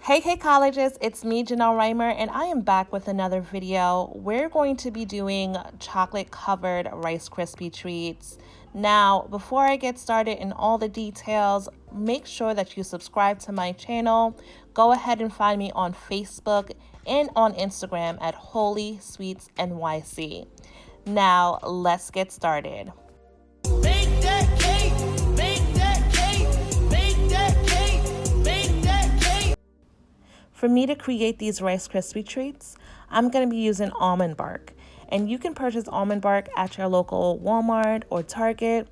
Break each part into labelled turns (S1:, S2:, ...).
S1: Hey Cakeologist, it's me Janelle Reimer and I am back with another video. We're going to be doing chocolate covered Rice Krispie treats. Now, before I get started in all the details, make sure that you subscribe to my channel. Go ahead and find me on Facebook and on Instagram at Holy Sweets NYC. Now, let's get started.
S2: Bake that cake, bake that cake, bake that cake, bake that cake.
S1: For me to create these Rice Krispie treats, I'm going to be using almond bark. And you can purchase almond bark at your local Walmart or Target,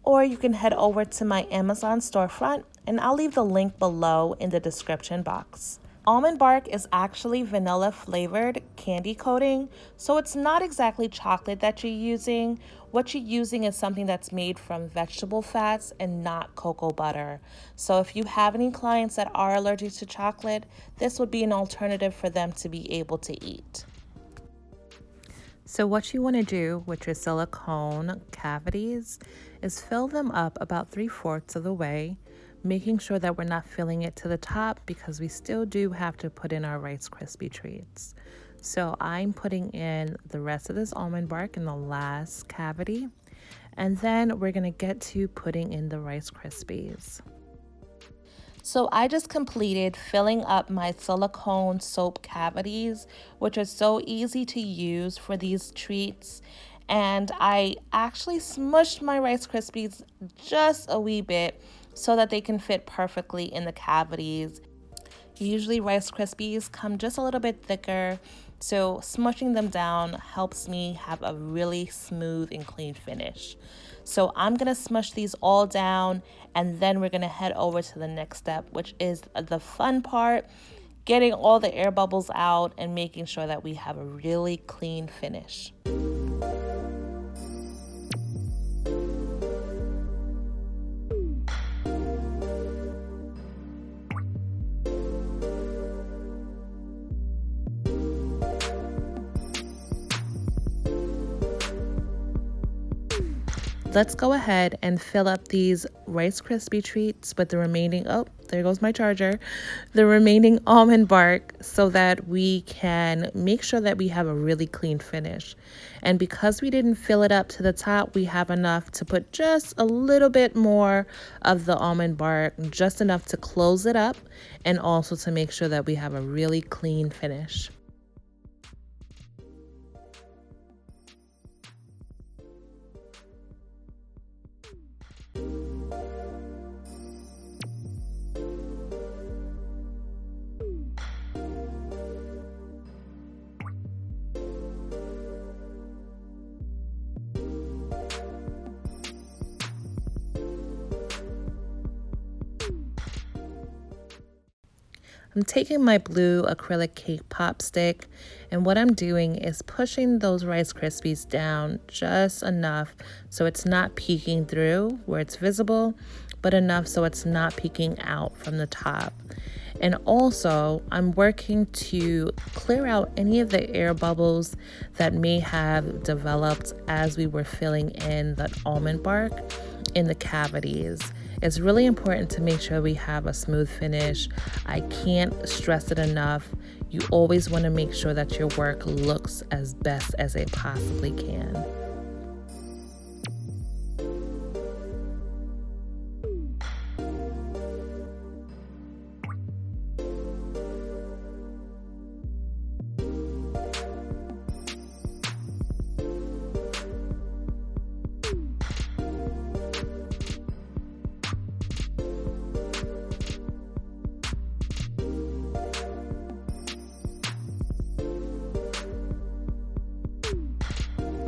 S1: or you can head over to my Amazon storefront, and I'll leave the link below in the description box. Almond bark is actually vanilla flavored candy coating, so it's not exactly chocolate that you're using. What you're using is something that's made from vegetable fats and not cocoa butter. So if you have any clients that are allergic to chocolate, this would be an alternative for them to be able to eat. So what you want to do with your silicone cavities is fill them up about 3/4 of the way, making sure that we're not filling it to the top because we still do have to put in our Rice Krispie treats. So I'm putting in the rest of this almond bark in the last cavity, and then we're going to get to putting in the Rice Krispies. So I just completed filling up my silicone soap cavities, which are so easy to use for these treats. And I actually smushed my Rice Krispies just a wee bit so that they can fit perfectly in the cavities. Usually Rice Krispies come just a little bit thicker, so smushing them down helps me have a really smooth and clean finish. So I'm going to smush these all down, and then we're going to head over to the next step, which is the fun part, getting all the air bubbles out and making sure that we have a really clean finish. Let's go ahead and fill up these Rice Krispie treats with the remaining, oh, there goes my charger, the remaining almond bark, so that we can make sure that we have a really clean finish. And because we didn't fill it up to the top, we have enough to put just a little bit more of the almond bark, just enough to close it up and also to make sure that we have a really clean finish. I'm taking my blue acrylic cake pop stick, and what I'm doing is pushing those Rice Krispies down just enough so it's not peeking through where it's visible, but enough so it's not peeking out from the top. And also, I'm working to clear out any of the air bubbles that may have developed as we were filling in the almond bark in the cavities. It's really important to make sure we have a smooth finish. I can't stress it enough. You always want to make sure that your work looks as best as it possibly can.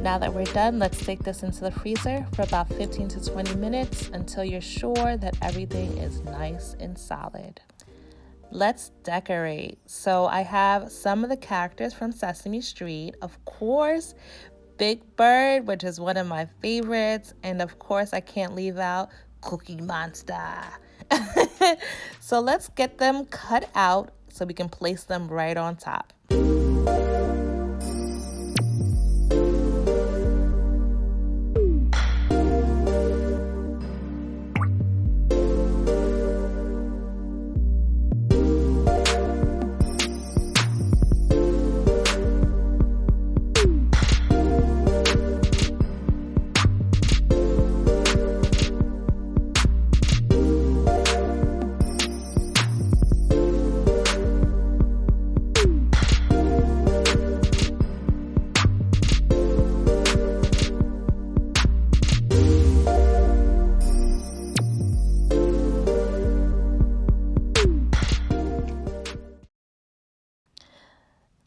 S1: Now that we're done, let's take this into the freezer for about 15 to 20 minutes until you're sure that everything is nice and solid. Let's decorate. So I have some of the characters from Sesame Street, of course, Big Bird, which is one of my favorites, and of course I can't leave out Cookie Monster. So let's get them cut out so we can place them right on top.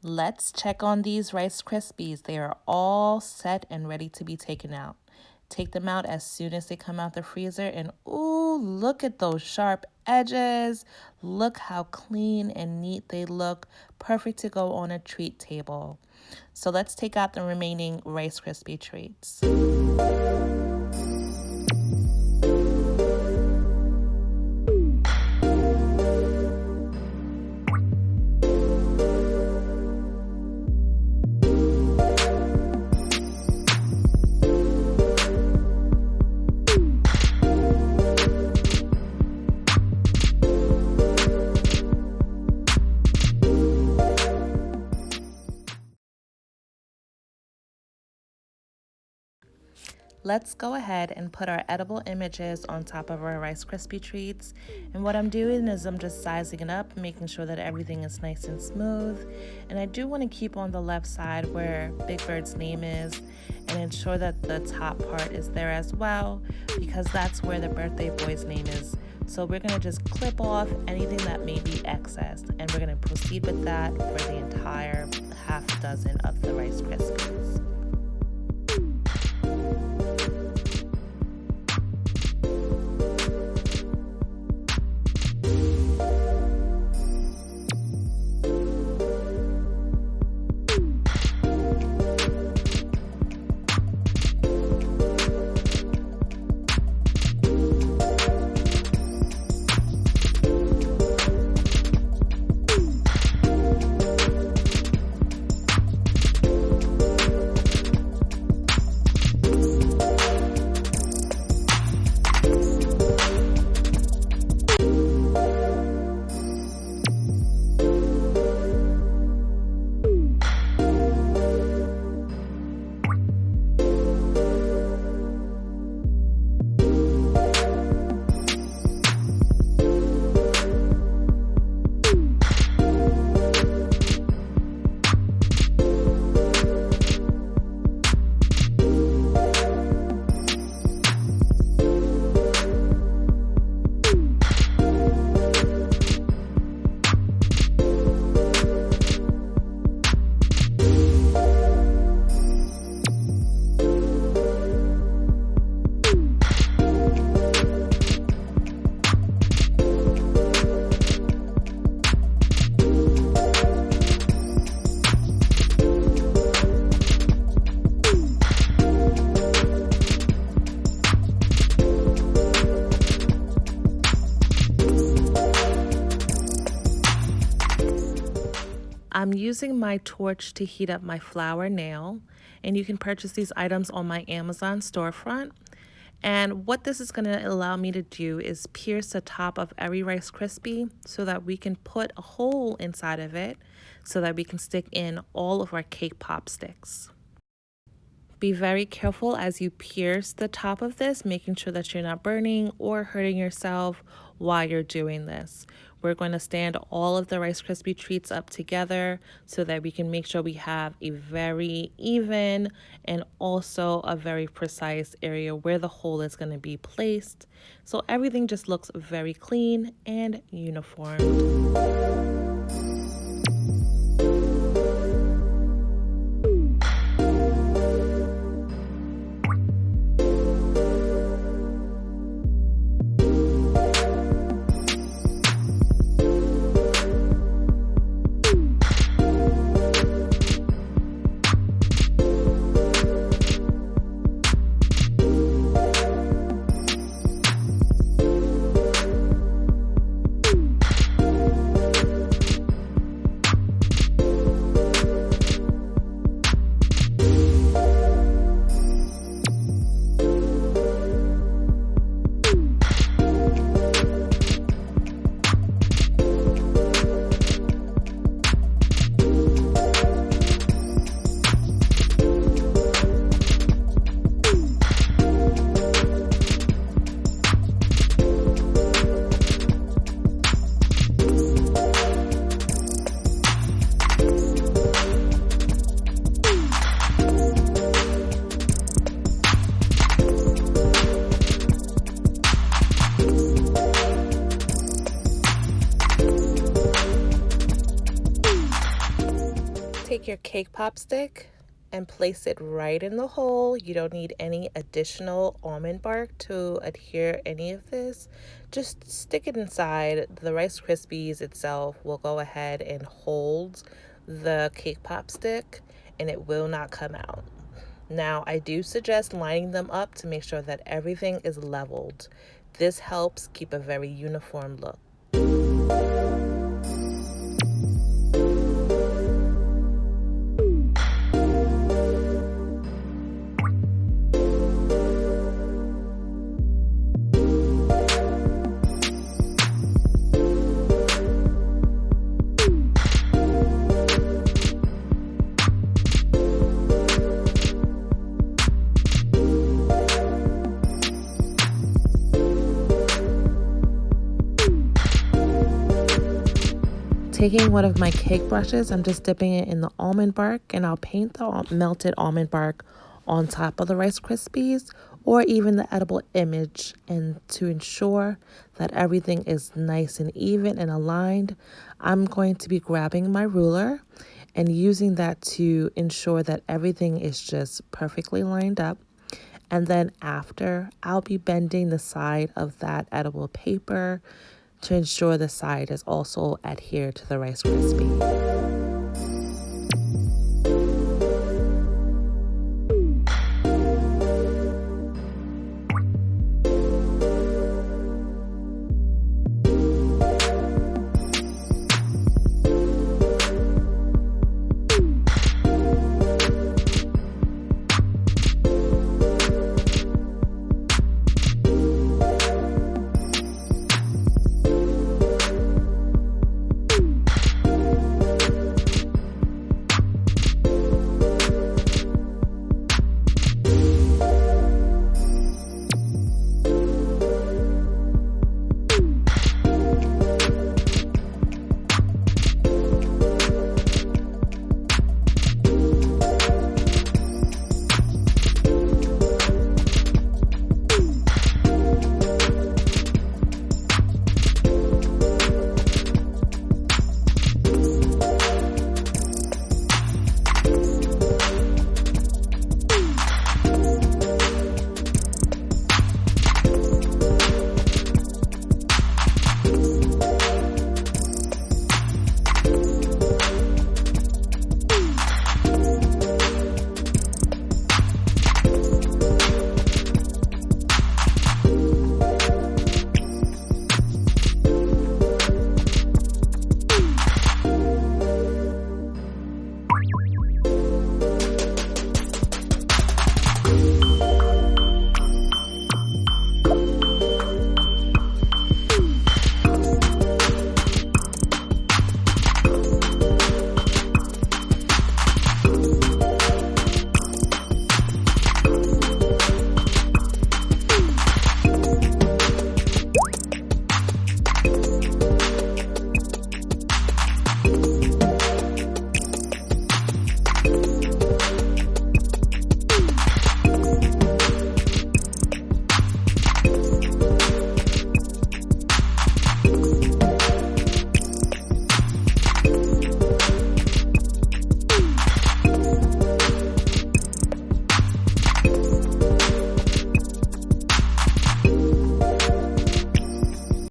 S1: Let's check on these Rice Krispies. They are all set and ready to be taken out. Take them out as soon as they come out the freezer, and ooh, look at those sharp edges. Look how clean and neat they look. Perfect to go on a treat table. So let's take out the remaining Rice Krispie treats. Let's go ahead and put our edible images on top of our Rice Krispie treats. And what I'm doing is I'm just sizing it up, making sure that everything is nice and smooth. And I do want to keep on the left side where Big Bird's name is and ensure that the top part is there as well, because that's where the birthday boy's name is. So we're going to just clip off anything that may be excess, and we're going to proceed with that for the entire half dozen of the Rice Krispies. I'm using my torch to heat up my flour nail, and you can purchase these items on my Amazon storefront. And what this is going to allow me to do is pierce the top of every Rice Krispie so that we can put a hole inside of it so that we can stick in all of our cake pop sticks. Be very careful as you pierce the top of this, making sure that you're not burning or hurting yourself while you're doing this. We're going to stand all of the Rice Krispie treats up together so that we can make sure we have a very even and also a very precise area where the hole is going to be placed. So everything just looks very clean and uniform. take your cake pop stick and place it right in the hole. You don't need any additional almond bark to adhere any of this. Just stick it inside. The Rice Krispies itself will go ahead and hold the cake pop stick and it will not come out. Now, I do suggest lining them up to make sure that everything is leveled. This helps keep a very uniform look. Taking one of my cake brushes, I'm just dipping it in the almond bark, and I'll paint the melted almond bark on top of the Rice Krispies or even the edible image. And to ensure that everything is nice and even and aligned, I'm going to be grabbing my ruler and using that to ensure that everything is just perfectly lined up. And then after, I'll be bending the side of that edible paper to ensure the side is also adhered to the Rice Krispie.